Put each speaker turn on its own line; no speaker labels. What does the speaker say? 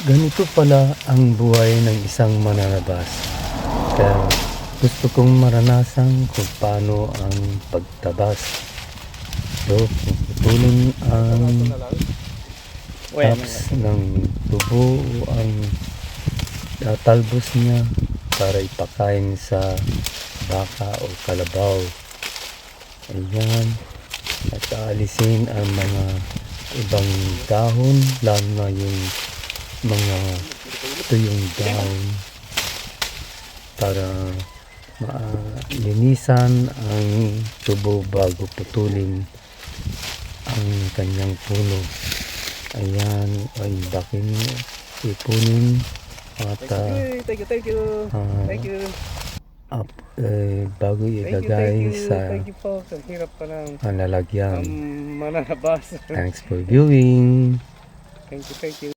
Ganito pala ang buhay ng isang mananabas. Kaya gusto kong maranasan kung paano ang pagtabas. So, puputulin ang tops ng tubo o ang tatalbos niya para ipakain sa baka o kalabaw. Ayan. At aalisin ang mga ibang dahon, lalo na yung mga tuyong dahon para malinisan ang tubo bago putulin ang kanyang puno. Ayan, ay bakin ipunin at
Thank you.
bago ilagay sa
Thank you po. Ang hirap pa ng
lalagyan.
mananabas.
Thanks for viewing.
Thank you.